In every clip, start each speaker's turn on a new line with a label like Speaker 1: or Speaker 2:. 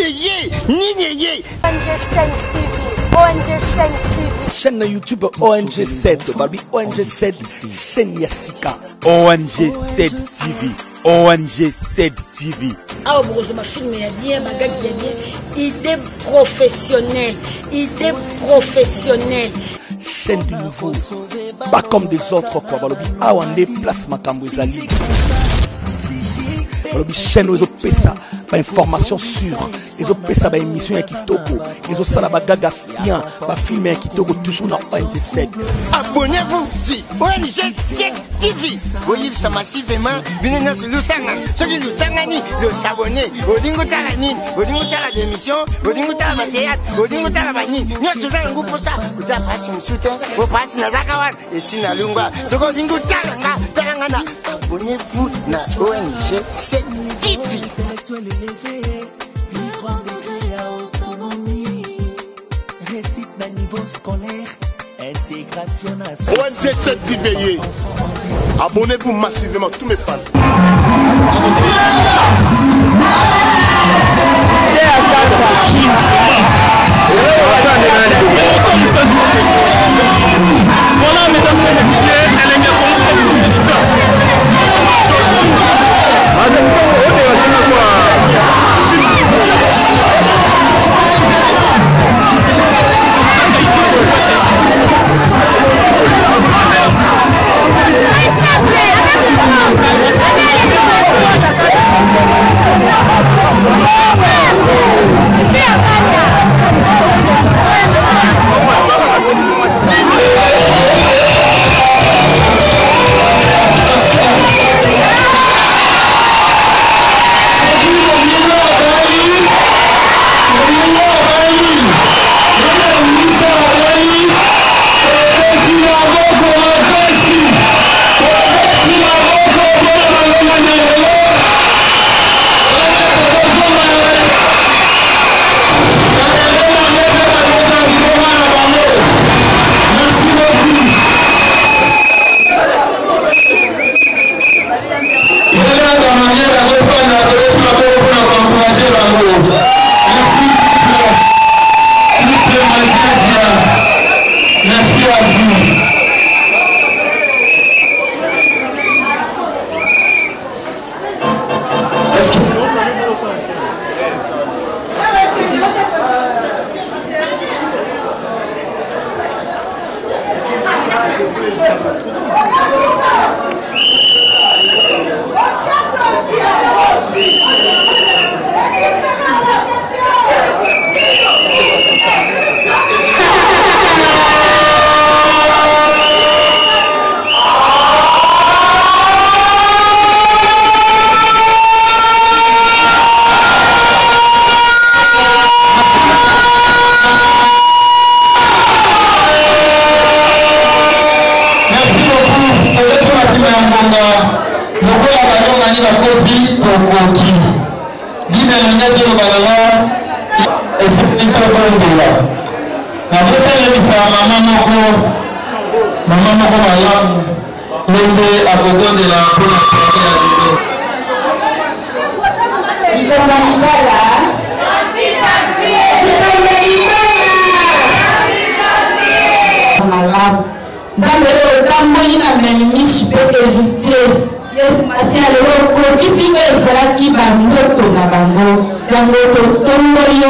Speaker 1: ONG7 TV, ONG7 TV.
Speaker 2: Chaîne YouTube ONG7, Babi ONG7, chaîne Yassika.
Speaker 3: ONG7 TV, ONG7 TV.
Speaker 4: Ah, ma film est bien, ma gag est bien. Idée professionnelle, idée professionnelle.
Speaker 2: Chaîne du nouveau, pas comme des autres quoi. Balobi, ah on est place Makambouezali. Balobi chaîne aux autres pesa, pas information sûre. Les autres pesa, pas émission à Kitoko. Les autres ça la bagaga bien, pas filmer à Kitoko toujours dans ONG7.
Speaker 5: Abonnez-vous sur ONG7 TV. Voyez ça massivement. Venez sur Lusanga. Celui Lusangani, le s'abonner. Odingo Talani, Odingo Tala d'émission, Odingo Tala théâtre, Odingo Tala Bani. Nous sommes un groupe pour ça. Vous avez passé un soutien, vous passez dans Zakawan et Sinalunga. Ce qu'on dit, Talanga. Abonnez-vous na ONG7 TV.
Speaker 6: ONG7 TV. Abonnez-vous massivement, tous mes fans.
Speaker 7: Voilà, mesdames et messieurs, elle est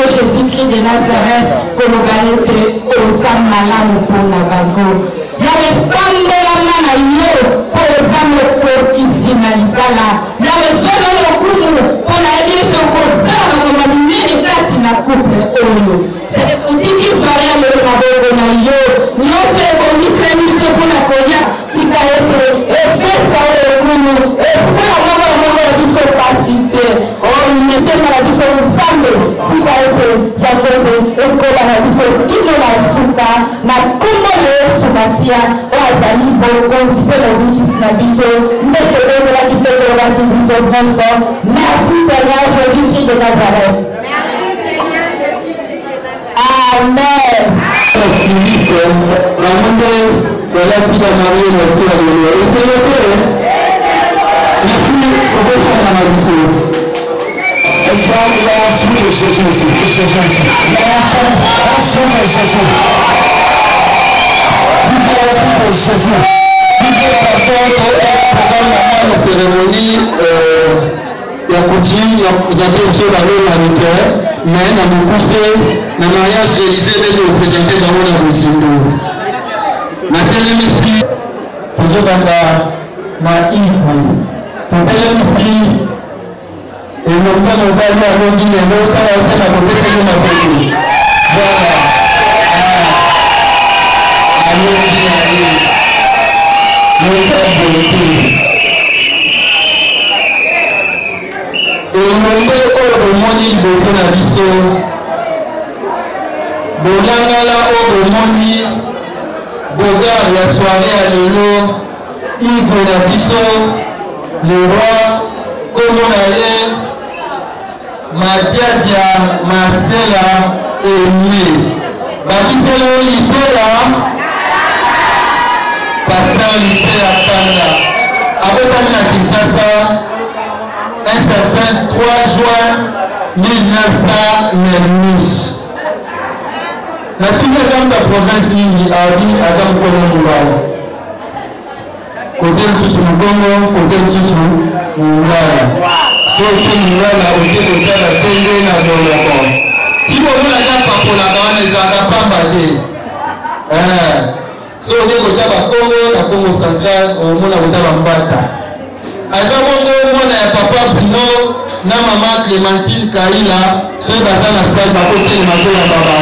Speaker 8: Jésus-Christ de Nazareth, Kolobalete, Osam Malam pour la bango. Yawe Pamela Manayo, Osam Kokisi Nalibala. Yawe Zola Lokumu, pour la vie de Kosam, comme on dit, les platina couple Oyo. C'est des petits soirées à l'Europe Nayo. Nous sommes bonus, très missions pour la Koya, Tikaete, et Pessa Okumu, et Pessa Opacité. Oh, il était dans la vie ensemble. Tikaete, Yakote, Ekola la vie, Kino la Suka, na Kumo le Sumasia, Oazali, Boko, Zipe la vie qui s'nabiso, Mete la qui peut la qui biso, Bonsoir. Merci Seigneur Jésus-Christ de Nazareth.
Speaker 1: Merci Seigneur Jésus-Christ de Nazareth.
Speaker 8: Amen. Merci.
Speaker 9: l'enfant de Jésus ici. L'enfant de Jésus. L'enfant de Jésus. Par contre, programme de cérémonie, il y a coutume, vous avez une seule valeur humanitaire, mais dans mon conseil, le mariage religieux est représenté dans mon abosindo. La télémétrie, toujours dans la Ibu, pour télémétrie, et le moment où on va aller à l'Ondi, et l'autre, on va aller à côté de ma bébé. Voilà. Allez. Et le moni liboso na biso bolangala oyo moni bogar ya soirée ya lelo igwe na biso le roi kombo na ye Madiadia Marcela Emile bakiselo litera pasteur litera Kanda abotami na Kinshasa un certain 3 juin 1909. La toute la province Nini Abi Adam Kolomouala. Côté sous Congo, côté sous Moulala. Côté Moulala, côté de la télé na Boloko. Si vous voulez la pour la grande, les Agapambade. Si vous voulez la Congo, la Congo centrale, au monde la Mbata. Azamongo mwana ya papa Bruno na mama Clémentine Kaila ceux baza na salle ba côté mato ya baba.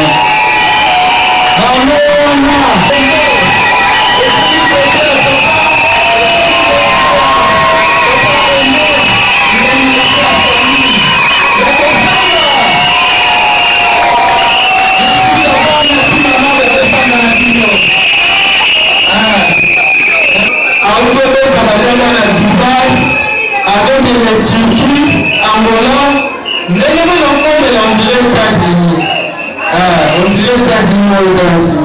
Speaker 9: Avec les Turquie, Angola, on dirait États-Unis. On dirait États-Unis aussi,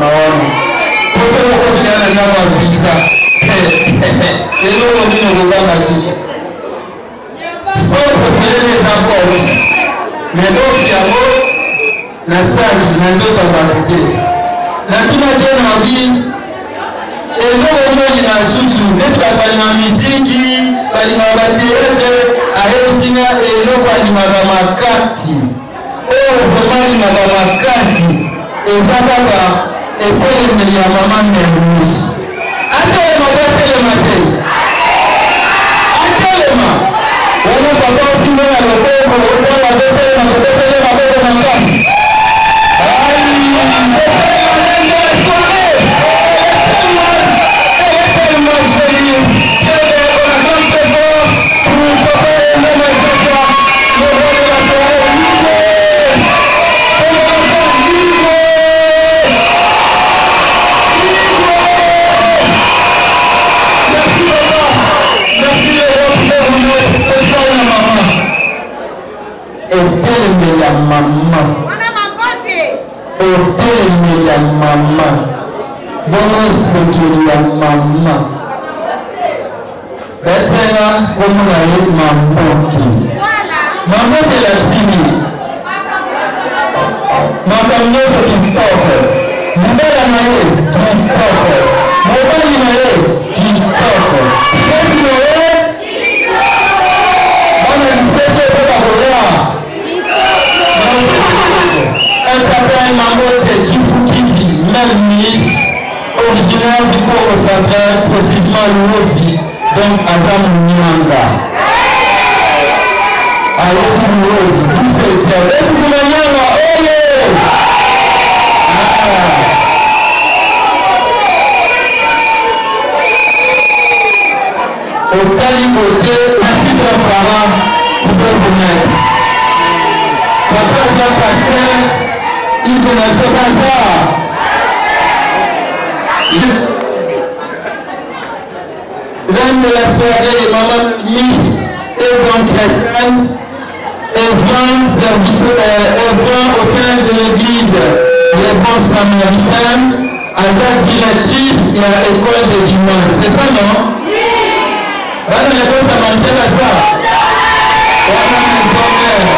Speaker 9: pour ça, on continue à avoir un visa. Et nous, on dit qu'on va pas la on préfère les apports. Mais donc, c'est à moi, la salle, la va la climatique en vie. Et nous, on a sous n'est-ce pas la musique, par la théâtre, à Elsina et nous, par la Makati. Oh, vraiment, il m'a Makati. Et ça va, et pour les maman Mermis. Attends, le matin. Attends, on a pas aussi mal à l'hôtel, on a la Makati. Maman, bon c'est que la maman. Maintenant, comme on a eu maman de la cime. Maman n'est qui porte. Maman qui porte. Maman qui porte. Un certain nombre de Kifukivi, même niche, originaire du Congo central, précisément Louosi, donc Azam Nyanga. Alors, Louosi, d'où c'est bien. Et tout le monde, au caliboté, ainsi son parent pouvait vous mettre. Papa, son pasteur, il connaît ce bazar. Reine de la soirée, maman Miss et donc chrétienne, œuvrant au sein de l'église Les Bons Samaritains, à la directrice et à l'école de dimanche. C'est ça, non? Oui. Voilà les Bons Samaritains, là, ça. Voilà les bonheurs.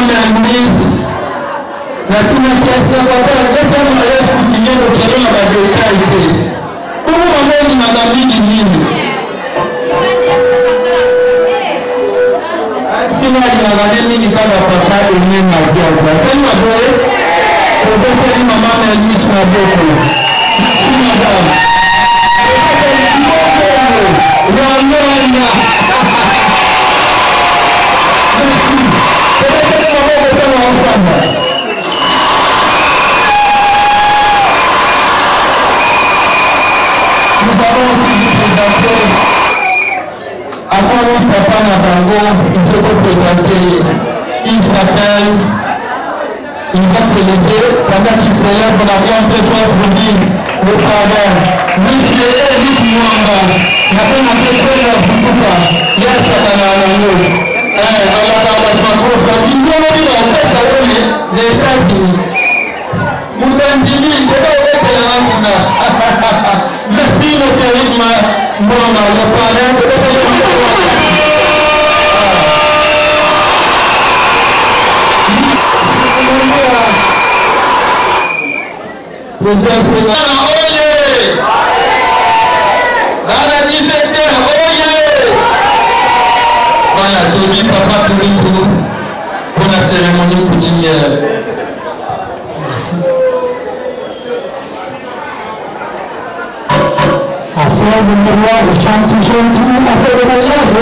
Speaker 9: ministre, la pièce de papa, laissez-moi continuer de créer la détail. Comment maman dit madame Bidini? Final, il a regardé mini quand la papa est né ma vie. C'est ma boy. Pour faire une maman ministre ma beaucoup. Si madame. Nous allons aussi vous présenter, avant lui papa Nabango, il faut vous présenter, il s'appelle, il va se lever pendant qu'il célèbre la grande très pour dire le parrain, monsieur Eric Mwamba, n'a pas montré très la Bouba, il y a Satana Alango, il doit dire en fait à les États-Unis. Moudandini, je vais vous mettre la main. Merci, monsieur Eric Mwamba, le parrain, je vais vous mettre la main. Président Sénat, oyez! Dans la 17h, oyez! Voilà, Tobi, papa, Tobi, pour la cérémonie coutumière. Merci. Affaire de mariage, chante gentil, affaire de mariage.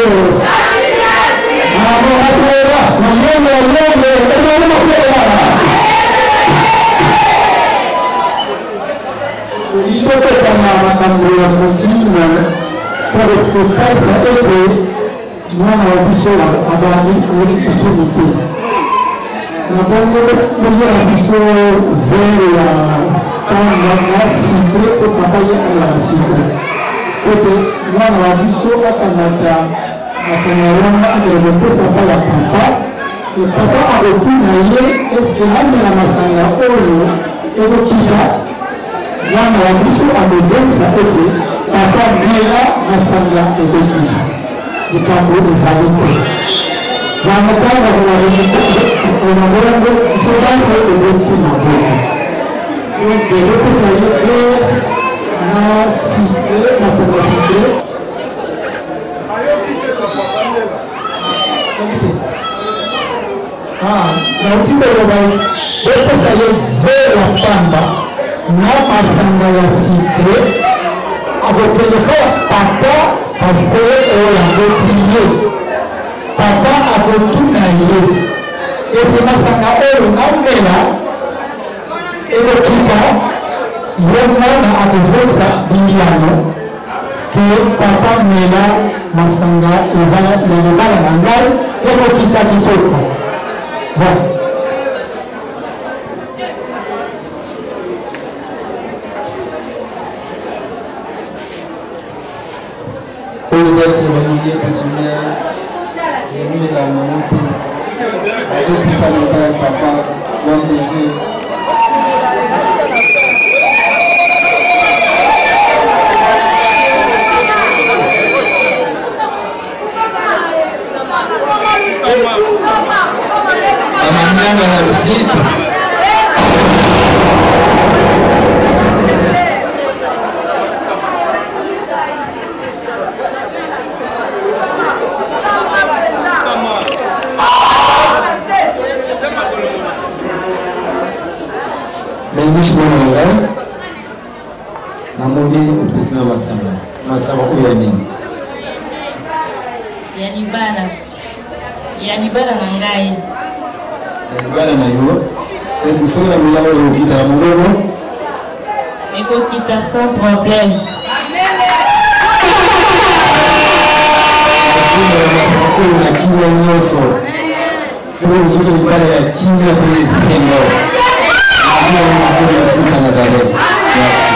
Speaker 9: Il faut que la maman continue pour que ça ait moi, je suis là, à Bali, on est disponible. La bonne mission vers la cible pour travailler à la cible. Et moi, la mission à Canada, à Sénégal, elle ne peut pas la papa. Et papa a retourné, est-ce que l'âme de la Massanga, et le Kida, là, la mission à deuxième, ça peut être papa, Mela, Massanga et le Kida. Du campo de Salito. Dans le cadre de la réunion, cela c'est le beaucoup d'abord. Donc, les représentants la cité, la cité. La outil de l'obéi, les représentants vers la panda, non à Sangaya cité, avec le papa. Parce que on a retiré, papa a retourné, et c'est ma sanga on a et le kita, il y a besoin de ça, que papa mena ma sanga, et ça, il y a et le kita qui tourne. Voilà. La cérémonie coutumière, et nous la montée, avec tout ça, le père, papa, l'homme de Dieu. La manière de la visite. Namoni président Masamba uyani yanibara nangai yanibara na yo est-ce que c'est la meilleure chose qui t'a montré eko kita sans problème la kinya nyoso pour aujourd'hui il parle ya kinya de Seigneur. Merci.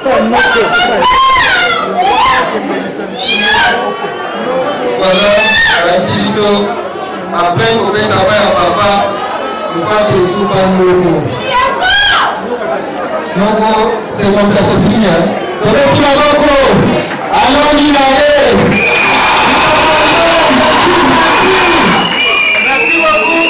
Speaker 9: Voilà, merci Lusso. Après, on fait ça à papa. On va te souper Nogo. Nogo, c'est comme ça, c'est fini. Donc, tu vas Nogo. Allons, Guinaé. Merci beaucoup.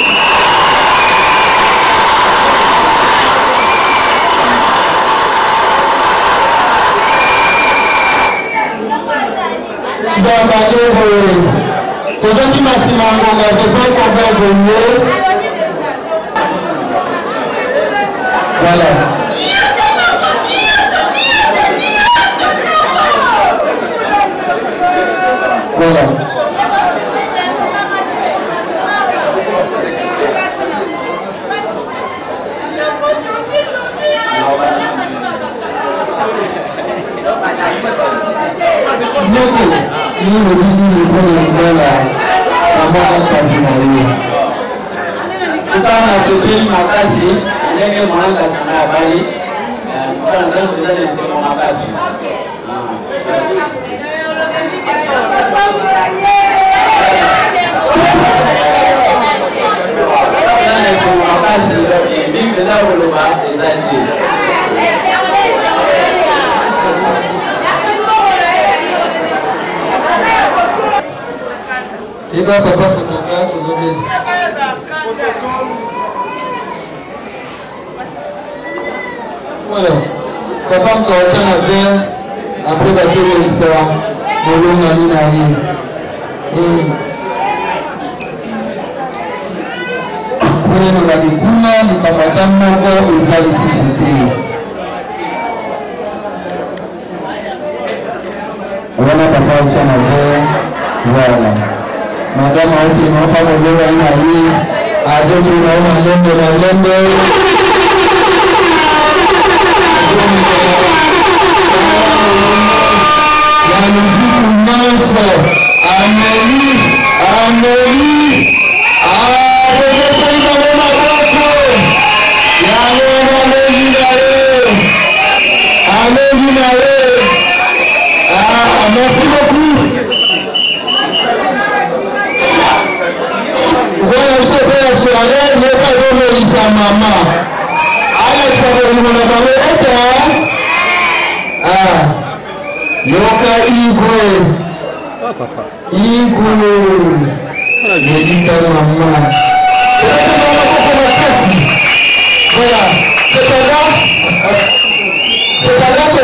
Speaker 9: Aujourd'hui, merci Mangonga, je pense qu'on va évoluer. Voilà. Voilà. Nous, le bini, le bon école, la mort quasi mariée. Tout à l'heure, c'est bien ma casse. Il y a un moment où on a baillé. On va dans un peu de laisser mon casse. Et bien, papa photographe aujourd'hui. Voilà. Papa me coach en affaire. Après, il va dire l'histoire. Molo Nani Nani. Après, nous avons dit Kuna, nous avons Moko, et ça, il suffit. Voilà, papa, coach en affaire. Voilà. Madame Aouti, non pas mon bleu, il a eu Azoto, non, Malembe. La musique commence. Amélie. Merci beaucoup. Voilà, je vais faire soirée, je vais pas revenir sa maman. Alex, ça va nous en parler. Yoka Igwe. J'ai dit ça, maman. Voilà, c'est là que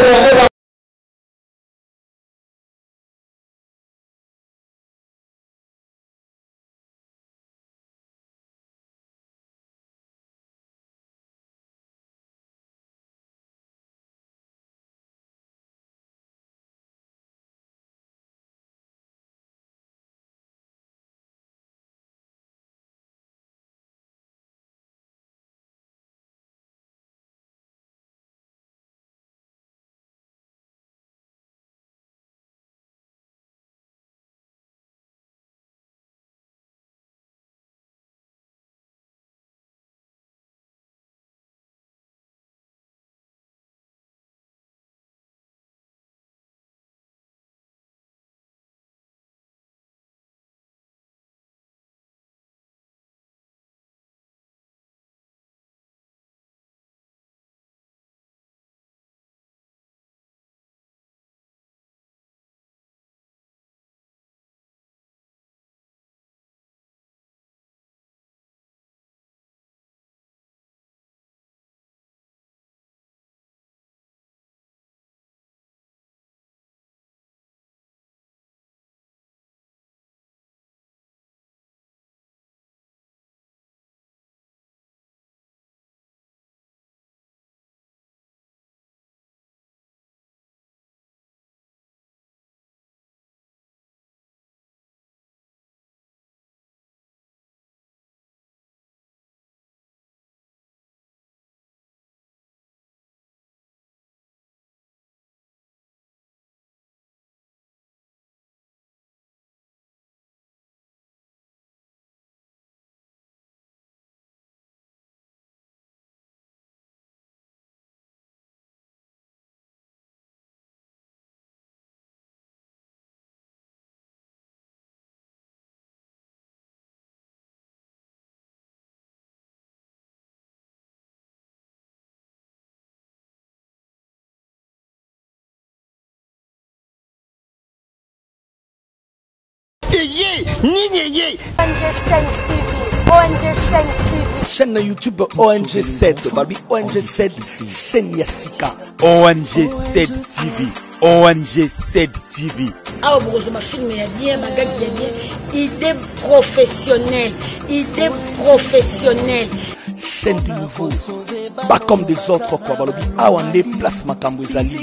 Speaker 1: ONG5 TV. ONG5 TV.
Speaker 2: Chaîne YouTube ONG7. Babi ONG7. Chaîne Yassika.
Speaker 3: ONG7 TV. ONG7 TV.
Speaker 4: Ah, bon, ma film est bien, ma gag est bien. Idée professionnelle. Idée professionnelle.
Speaker 2: Chaîne du nouveau. Pas comme des autres quoi. Balobi Awande place Makambo Zali.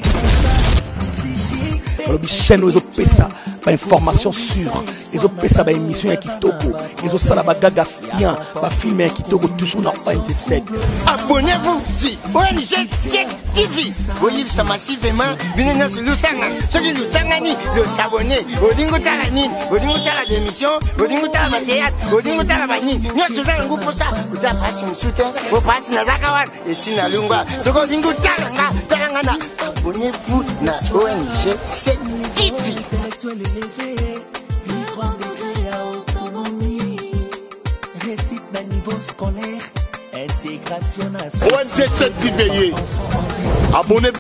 Speaker 2: Balobi chaîne aux autres pesa. Pas information sûre. Les autres pesa ba émission qui toko. Les autres sala ba gaga bien. Ba film qui toko toujours dans ONG7.
Speaker 5: Abonnez-vous sur ONG7 TV. Voyez ça massivement. Venez sur le Sangani. Ceux qui nous sangani, le s'abonner. Odingo Talanin. Odingo Tala d'émission. Odingo Tala théâtre. Odingo Tala Banin. Nous sommes un groupe pour ça. Vous avez passé un soutien. Vous passez dans Zakawan. Et si na Lunga. Ce qu'on Odingo Talanga. Talangana. Abonnez-vous na ONG7 TV.
Speaker 6: ONG7 TV. Abonnez-vous.